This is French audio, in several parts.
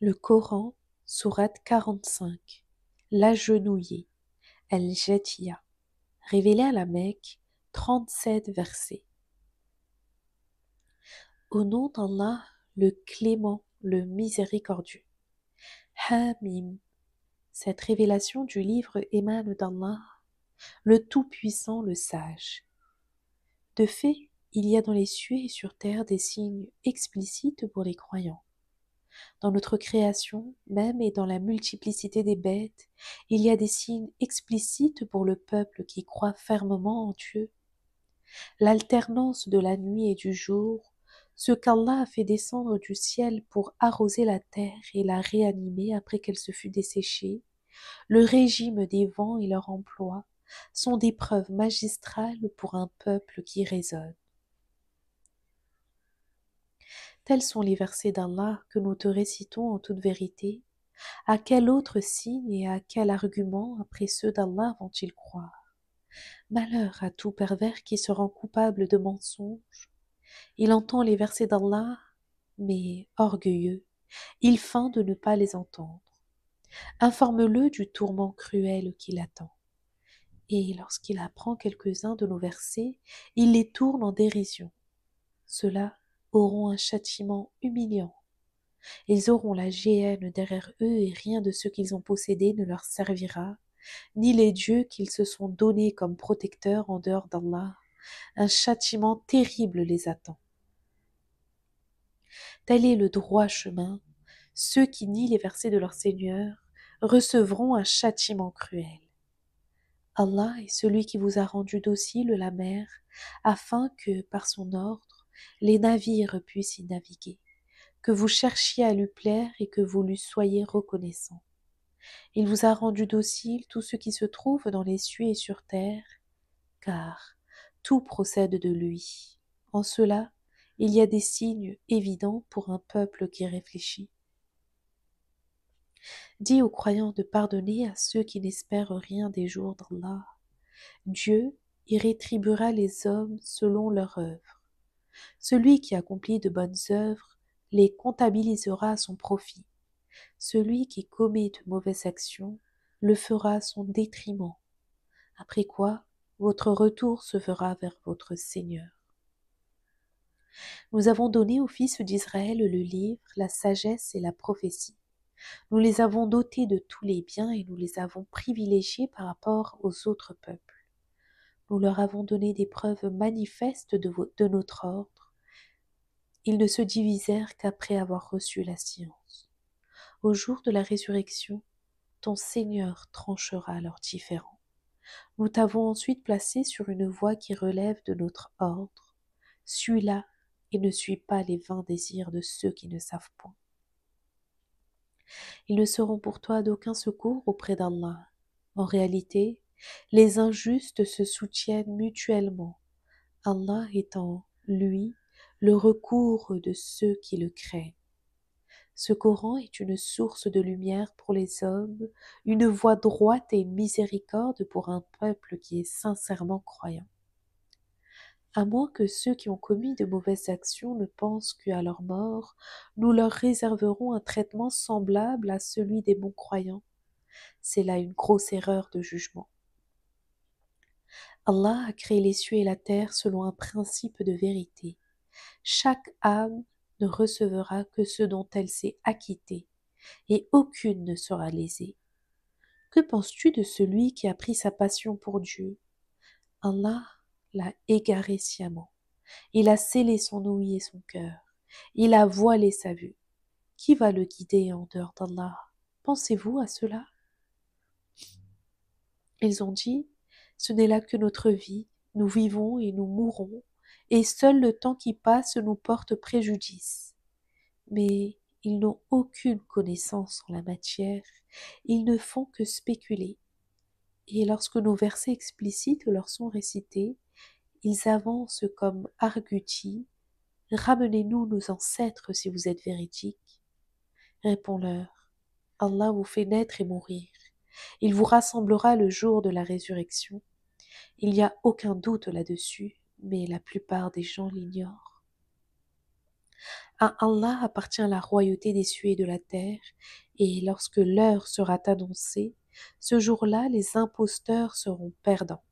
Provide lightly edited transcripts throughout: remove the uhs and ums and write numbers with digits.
Le Coran, sourate 45, l'agenouillé, Al-Jathiya, révélé à la Mecque, 37 versets. Au nom d'Allah, le clément, le miséricordieux. Hamim. Cette révélation du livre émane d'Allah, le Tout-Puissant, le Sage. De fait, il y a dans les cieux et sur terre des signes explicites pour les croyants. Dans notre création même et dans la multiplicité des bêtes, il y a des signes explicites pour le peuple qui croit fermement en Dieu. L'alternance de la nuit et du jour, ce qu'Allah a fait descendre du ciel pour arroser la terre et la réanimer après qu'elle se fut desséchée, le régime des vents et leur emploi sont des preuves magistrales pour un peuple qui raisonne. Tels sont les versets d'Allah que nous te récitons en toute vérité. À quel autre signe et à quel argument après ceux d'Allah vont-ils croire? Malheur à tout pervers qui se rend coupable de mensonges. Il entend les versets d'Allah, mais orgueilleux, il feint de ne pas les entendre. Informe-le du tourment cruel qui l'attend. Et lorsqu'il apprend quelques-uns de nos versets, il les tourne en dérision. Ceux-là auront un châtiment humiliant. Ils auront la géhenne derrière eux et rien de ce qu'ils ont possédé ne leur servira, ni les dieux qu'ils se sont donnés comme protecteurs en dehors d'Allah. Un châtiment terrible les attend. Tel est le droit chemin. Ceux qui nient les versets de leur Seigneur recevront un châtiment cruel. Allah est celui qui vous a rendu docile la mer, afin que, par son ordre, les navires puissent y naviguer, que vous cherchiez à lui plaire et que vous lui soyez reconnaissant. Il vous a rendu docile tout ce qui se trouve dans les cieux et sur terre, car tout procède de lui. En cela, il y a des signes évidents pour un peuple qui réfléchit. Dis aux croyants de pardonner à ceux qui n'espèrent rien des jours d'Allah. Dieu y rétribuera les hommes selon leur œuvre. Celui qui accomplit de bonnes œuvres les comptabilisera à son profit. Celui qui commet de mauvaises actions le fera à son détriment. Après quoi, votre retour se fera vers votre Seigneur. Nous avons donné aux fils d'Israël le livre, la sagesse et la prophétie. Nous les avons dotés de tous les biens et nous les avons privilégiés par rapport aux autres peuples. Nous leur avons donné des preuves manifestes de notre ordre. Ils ne se divisèrent qu'après avoir reçu la science. Au jour de la résurrection, ton Seigneur tranchera leurs différends. Nous t'avons ensuite placé sur une voie qui relève de notre ordre. Suis-la et ne suis pas les vains désirs de ceux qui ne savent point. Ils ne seront pour toi d'aucun secours auprès d'Allah. En réalité, les injustes se soutiennent mutuellement, Allah étant, lui, le recours de ceux qui le craignent. Ce Coran est une source de lumière pour les hommes, une voie droite et une miséricorde pour un peuple qui est sincèrement croyant. À moins que ceux qui ont commis de mauvaises actions ne pensent qu'à leur mort, nous leur réserverons un traitement semblable à celui des bons croyants. C'est là une grosse erreur de jugement. Allah a créé les cieux et la terre selon un principe de vérité. Chaque âme ne recevra que ce dont elle s'est acquittée, et aucune ne sera lésée. Que penses-tu de celui qui a pris sa passion pour Dieu? Allah l'a égaré sciemment. Il a scellé son ouïe et son cœur. Il a voilé sa vue. Qui va le guider en dehors d'Allah? Pensez-vous à cela? Ils ont dit, ce n'est là que notre vie, nous vivons et nous mourons, et seul le temps qui passe nous porte préjudice. Mais ils n'ont aucune connaissance en la matière, ils ne font que spéculer. Et lorsque nos versets explicites leur sont récités, ils avancent comme argutis. Ramenez-nous nos ancêtres si vous êtes véridiques. Réponds-leur, Allah vous fait naître et mourir. Il vous rassemblera le jour de la résurrection. Il n'y a aucun doute là-dessus, mais la plupart des gens l'ignorent. À Allah appartient la royauté des cieux et de la terre, et lorsque l'heure sera annoncée, ce jour-là les imposteurs seront perdants.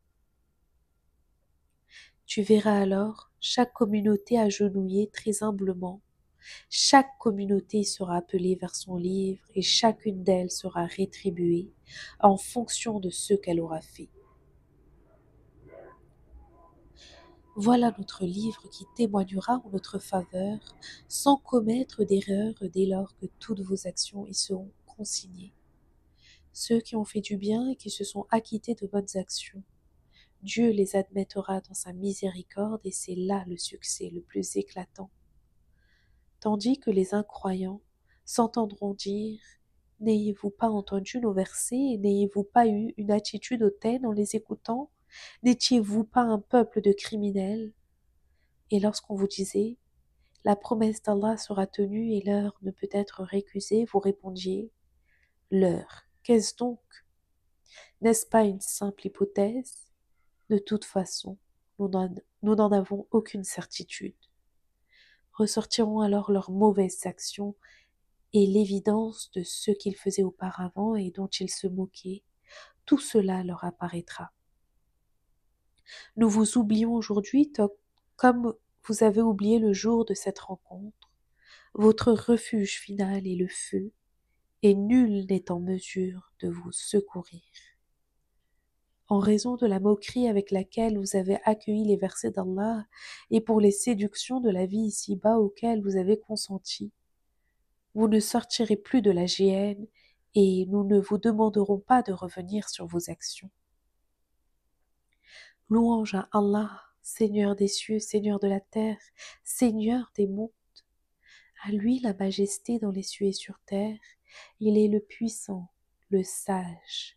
Tu verras alors chaque communauté agenouillée très humblement. Chaque communauté sera appelée vers son livre et chacune d'elles sera rétribuée en fonction de ce qu'elle aura fait. Voilà notre livre qui témoignera en notre faveur sans commettre d'erreur dès lors que toutes vos actions y seront consignées. Ceux qui ont fait du bien et qui se sont acquittés de bonnes actions, Dieu les admettra dans sa miséricorde et c'est là le succès le plus éclatant. Tandis que les incroyants s'entendront dire: N'ayez-vous pas entendu nos versets et n'ayez-vous pas eu une attitude hautaine en les écoutant? N'étiez-vous pas un peuple de criminels? Et lorsqu'on vous disait: La promesse d'Allah sera tenue et l'heure ne peut être récusée, vous répondiez: L'heure, qu'est-ce donc? N'est-ce pas une simple hypothèse? De toute façon, nous n'en avons aucune certitude. Ressortiront alors leurs mauvaises actions et l'évidence de ce qu'ils faisaient auparavant et dont ils se moquaient. Tout cela leur apparaîtra. Nous vous oublions aujourd'hui comme vous avez oublié le jour de cette rencontre. Votre refuge final est le feu, et nul n'est en mesure de vous secourir. En raison de la moquerie avec laquelle vous avez accueilli les versets d'Allah et pour les séductions de la vie ici-bas auxquelles vous avez consenti, vous ne sortirez plus de la géhenne et nous ne vous demanderons pas de revenir sur vos actions. Louange à Allah, Seigneur des cieux, Seigneur de la terre, Seigneur des monts. À lui la majesté dans les cieux et sur terre, il est le puissant, le sage.